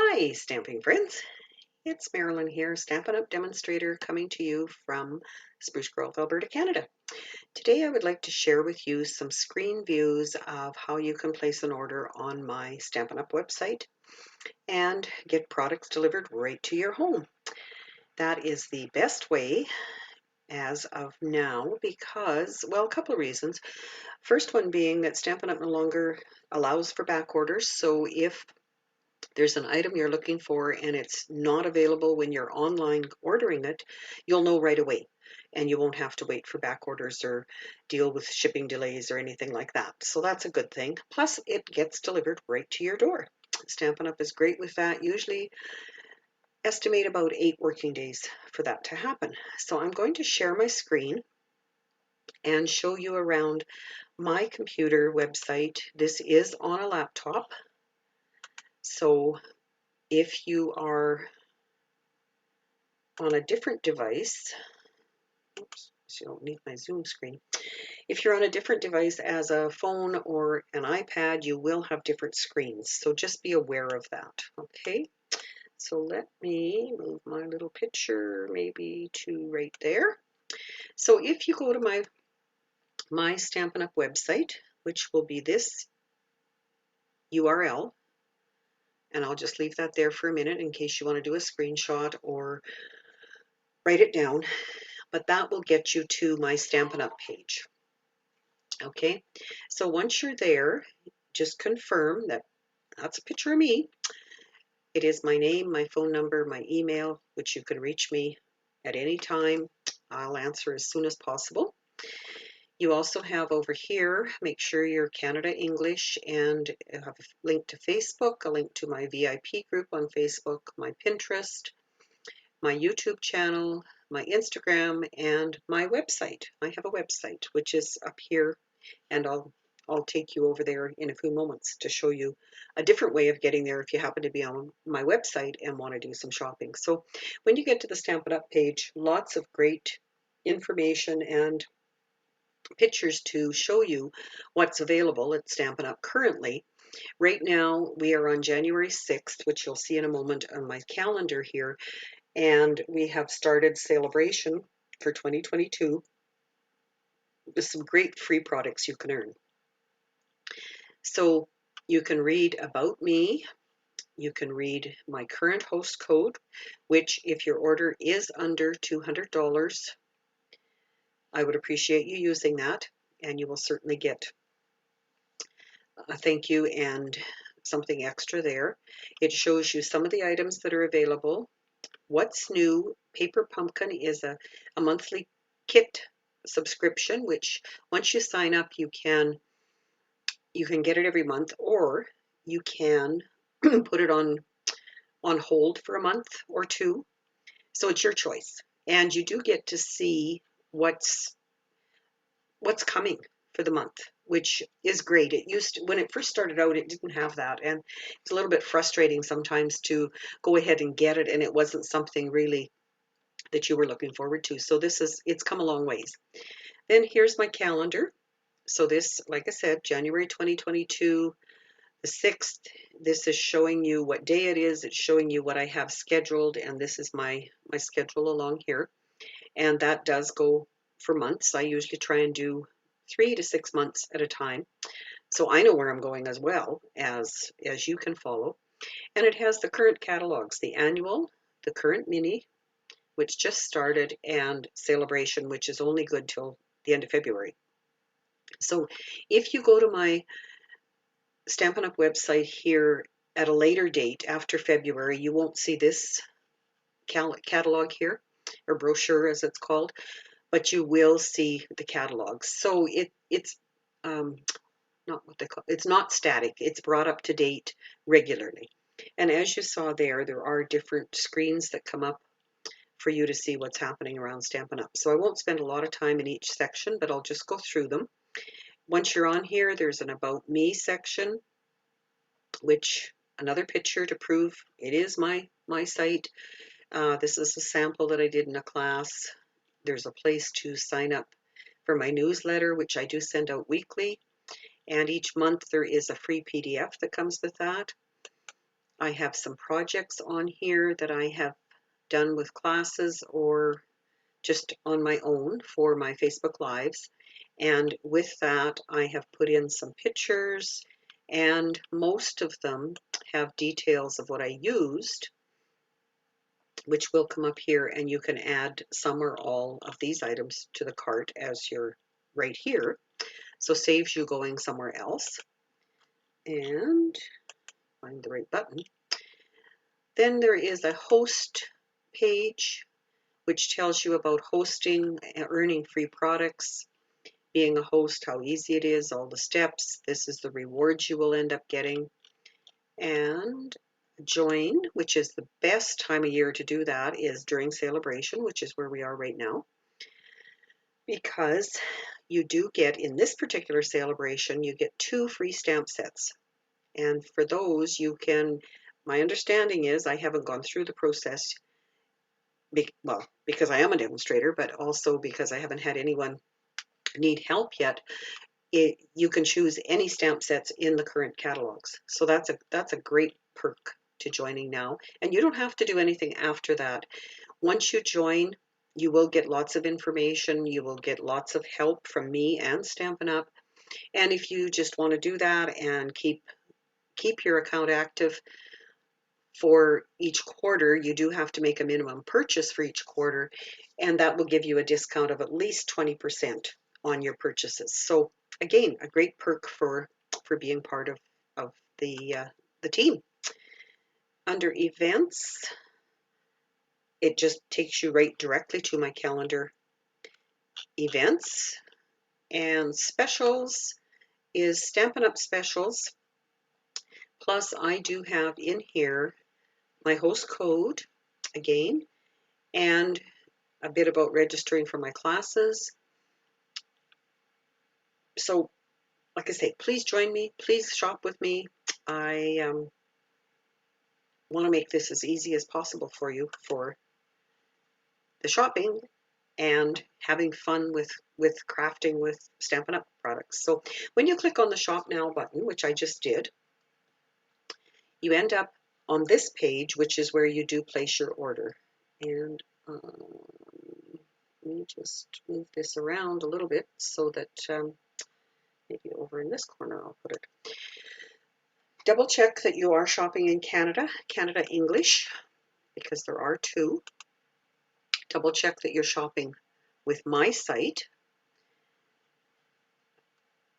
Hi, stamping friends. It's Marilyn here, Stampin' Up demonstrator coming to you from Spruce Grove, Alberta, Canada. Today I would like to share with you some screen views of how you can place an order on my Stampin' Up website and get products delivered right to your home. That is the best way as of now because, well, a couple of reasons. First one being that Stampin' Up no longer allows for back orders, so if there's an item you're looking for and it's not available when you're online ordering it, you'll know right away and you won't have to wait for back orders or deal with shipping delays or anything like that. So that's a good thing. Plus, it gets delivered right to your door. Stampin' Up is great with that. Usually estimate about 8 working days for that to happen. So I'm going to share my screen and show you around my computer website. This is on a laptop. So if you are on a different device, oops, you don't need my Zoom screen. If you're on a different device as a phone or an iPad, you will have different screens. So just be aware of that, okay? So let me move my little picture maybe to right there. So if you go to my Stampin' Up website, which will be this URL, and I'll just leave that there for a minute in case you want to do a screenshot or write it down, but that will get you to my Stampin' Up page. Okay, so once you're there, just confirm that that's a picture of me. It is my name, my phone number, my email, which you can reach me at any time. I'll answer as soon as possible. You also have over here, make sure you're Canada English, and I have a link to Facebook, a link to my VIP group on Facebook, my Pinterest, my YouTube channel, my Instagram, and my website. I have a website, which is up here, and I'll take you over there in a few moments to show you a different way of getting there if you happen to be on my website and want to do some shopping. So when you get to the Stampin' Up page, lots of great information and pictures to show you what's available at Stampin' Up currently. Right now, we are on January 6th, which you'll see in a moment on my calendar here, and we have started Sale-A-Bration for 2022 with some great free products you can earn. So you can read about me, you can read my current host code, which if your order is under $200, I would appreciate you using that, and you will certainly get a thank you and something extra there. It shows you some of the items that are available. What's new? Paper Pumpkin is a monthly kit subscription, which once you sign up, you can get it every month, or you can put it on hold for a month or two. So it's your choice, and you do get to see what's coming for the month, which is great. It used to, when it first started out, it didn't have that, and it's a little bit frustrating sometimes to go ahead and get it, and it wasn't something really that you were looking forward to. So it's come a long ways. Then here's my calendar. So this, like I said, January 2022, the 6th, this is showing you what day it is. It's showing you what I have scheduled, and this is my schedule along here. And that does go for months. I usually try and do 3 to 6 months at a time. So I know where I'm going as well as you can follow. And it has the current catalogs, the annual, the current mini, which just started, and Sale-A-Bration, which is only good till the end of February. So if you go to my Stampin' Up website here at a later date after February, you won't see this catalog here, or brochure as it's called, but you will see the catalogs. So it's not what they call it's not static. It's brought up to date regularly. And as you saw there are different screens that come up for you to see what's happening around Stampin' Up. So I won't spend a lot of time in each section, but I'll just go through them. Once you're on here, there's an About Me section, which another picture to prove it is my site. This is a sample that I did in a class. There's a place to sign up for my newsletter, which I do send out weekly. And each month there is a free PDF that comes with that. I have some projects on here that I have done with classes or just on my own for my Facebook Lives. And with that, I have put in some pictures, and most of them have details of what I used, which will come up here, and you can add some or all of these items to the cart as you're right here. So saves you going somewhere else. And find the right button. Then there is a host page, which tells you about hosting, earning free products, being a host, how easy it is, all the steps. This is the rewards you will end up getting. And join, which is the best time of year to do that, is during Sale-A-Bration, which is where we are right now. Because you do get, in this particular Sale-A-Bration, you get 2 free stamp sets. And for those, you can, my understanding is, I haven't gone through the process, well, because I am a demonstrator, but also because I haven't had anyone need help yet. You can choose any stamp sets in the current catalogs. So that's a great perk to joining now. And you don't have to do anything after that. Once you join, you will get lots of information. You will get lots of help from me and Stampin' Up. And if you just want to do that and keep your account active for each quarter, you do have to make a minimum purchase for each quarter, and that will give you a discount of at least 20% on your purchases. So again, a great perk for being part of the team. Under events, it just takes you right directly to my calendar. Events and specials is Stampin' Up specials. Plus I do have in here my host code again, and a bit about registering for my classes. So like I say, please join me, please shop with me. I want to make this as easy as possible for you for the shopping and having fun with crafting with Stampin' Up products. So when you click on the Shop Now button, which I just did, you end up on this page, which is where you do place your order. And let me just move this around a little bit so that maybe over in this corner I'll put it. Double check that you are shopping in Canada English, because there are 2. Double check that you're shopping with my site.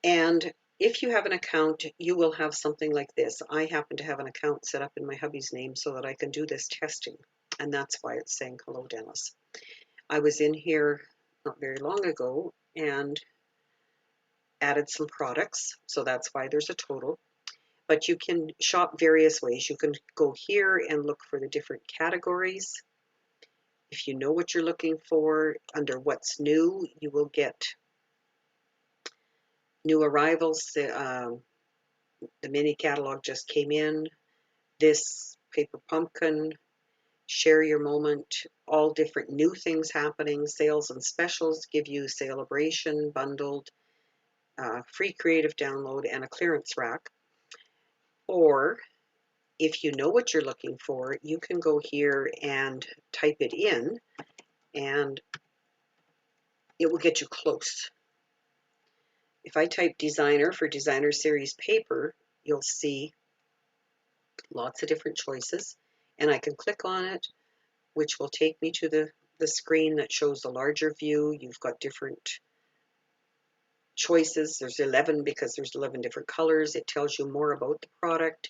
And if you have an account, you will have something like this. I happen to have an account set up in my hubby's name so that I can do this testing. And that's why it's saying, hello, Dennis. I was in here not very long ago and added some products. So that's why there's a total. But you can shop various ways. You can go here and look for the different categories. If you know what you're looking for, under what's new, you will get new arrivals. The mini catalog just came in. This paper pumpkin, share your moment, all different new things happening. Sales and specials give you Sale-A-Bration bundled, free creative download, and a clearance rack. Or if you know what you're looking for, you can go here and type it in, and it will get you close. If I type designer for designer series paper, you'll see lots of different choices, and I can click on it, which will take me to the screen that shows the larger view. You've got different choices. There's 11 because there's 11 different colors. It tells you more about the product,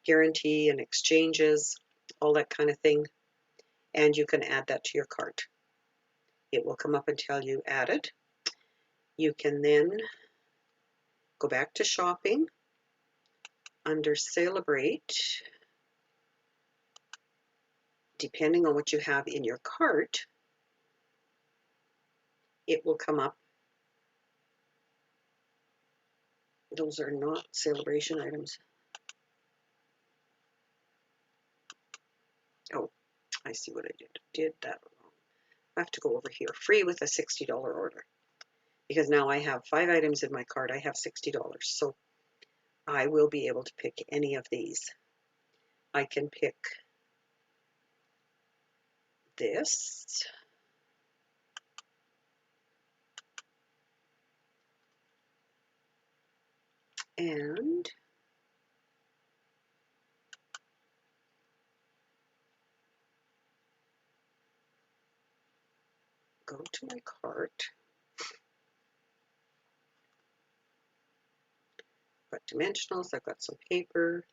guarantee and exchanges, all that kind of thing, and you can add that to your cart. It will come up and tell you add it. You can then go back to shopping under Celebrate. Depending on what you have in your cart, it will come up. Those are not Sale-A-Bration items. Oh, I see what I did that wrong. I have to go over here. Free with a $60 order. Because now I have 5 items in my cart, I have $60. So I will be able to pick any of these. I can pick this. And go to my cart. Got dimensionals, I've got some paper.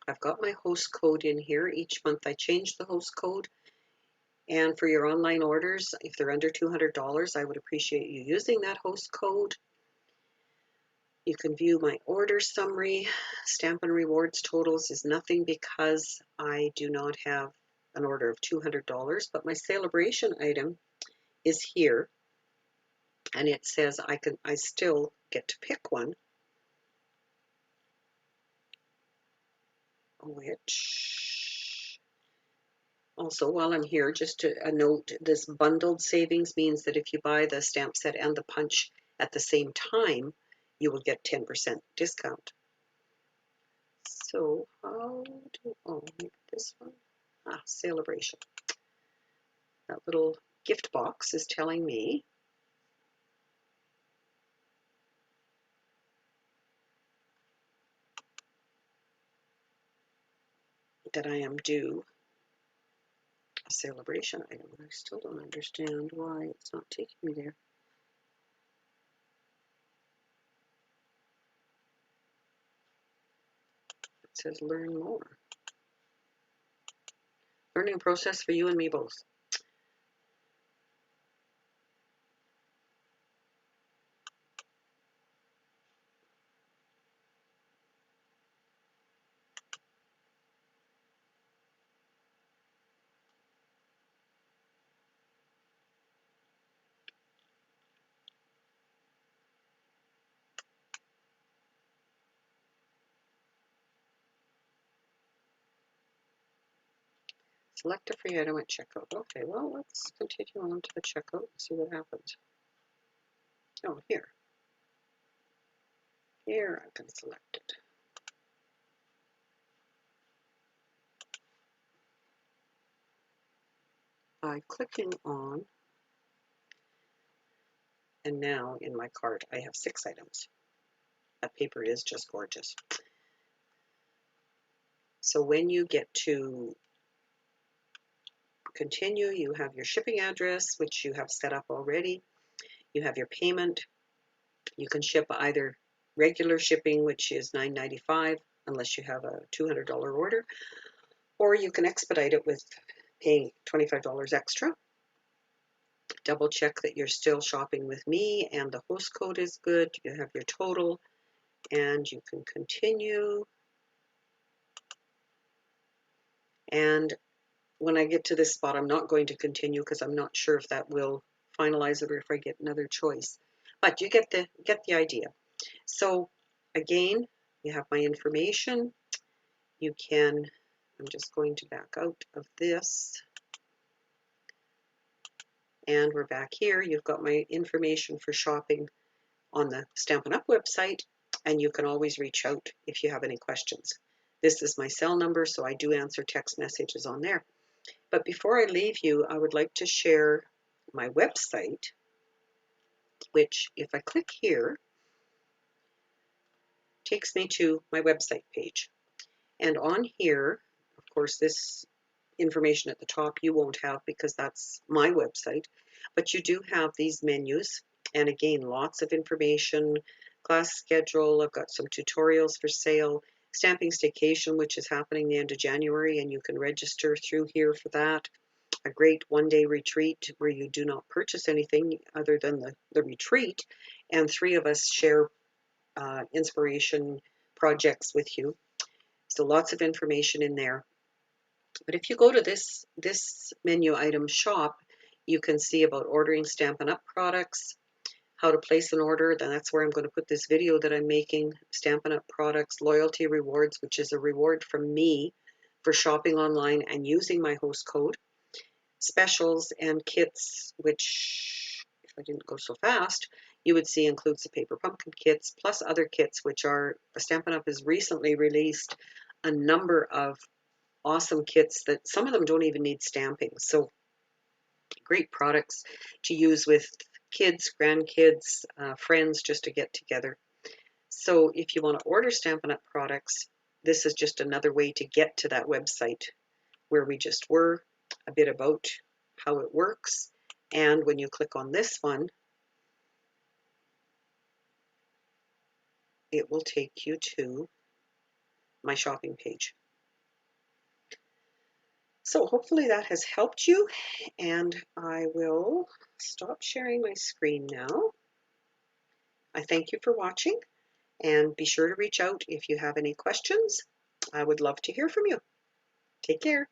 I've got my host code in here. Each month I change the host code. And for your online orders, if they're under $200, I would appreciate you using that host code. You can view my order summary. Stampin' Rewards totals is nothing because I do not have an order of $200, but my Sale-A-Bration item is here. And it says I still get to pick one, which also, while I'm here, just a note, this bundled savings means that if you buy the stamp set and the punch at the same time, you will get 10% discount. So how do, oh, maybe this one, Sale-A-Bration. That little gift box is telling me that I am due a Sale-A-Bration item. I still don't understand why it's not taking me there. It says learn more. Learning process for you and me both. Select a free item at checkout. Okay, well, let's continue on to the checkout and see what happens. Oh, here. Here I can select it. By clicking on, and now in my cart I have 6 items. That paper is just gorgeous. So when you get to continue, you have your shipping address, which you have set up already. You have your payment. You can ship either regular shipping, which is $9.95, unless you have a $200 order, or you can expedite it with paying $25 extra. Double check that you're still shopping with me and the host code is good. You have your total and you can continue. And when I get to this spot, I'm not going to continue because I'm not sure if that will finalize it or if I get another choice. But you get the idea. So again, you have my information. You can, I'm just going to back out of this. And we're back here. You've got my information for shopping on the Stampin' Up website, and you can always reach out if you have any questions. This is my cell number, so I do answer text messages on there. But before I leave you, I would like to share my website, which if I click here, takes me to my website page. And on here, of course, this information at the top you won't have because that's my website, but you do have these menus. And again, lots of information, class schedule. I've got some tutorials for sale, Stamping Staycation, which is happening the end of January, and you can register through here for that. A great one-day retreat where you do not purchase anything other than the retreat, and 3 of us share inspiration projects with you. So lots of information in there. But if you go to this menu item shop, you can see about ordering Stampin' Up products, how to place an order. Then that's where I'm going to put this video that I'm making, Stampin' Up products, loyalty rewards, which is a reward from me for shopping online and using my host code, specials and kits, which, if I didn't go so fast, you would see includes the paper pumpkin kits plus other kits, which are Stampin' Up! Has recently released a number of awesome kits that some of them don't even need stamping. So great products to use with kids, grandkids, friends, just to get together. So if you want to order Stampin' Up! Products, this is just another way to get to that website where we just were, a bit about how it works. And when you click on this one, it will take you to my shopping page. So hopefully that has helped you, and I will stop sharing my screen now. I thank you for watching, and be sure to reach out if you have any questions. I would love to hear from you. Take care.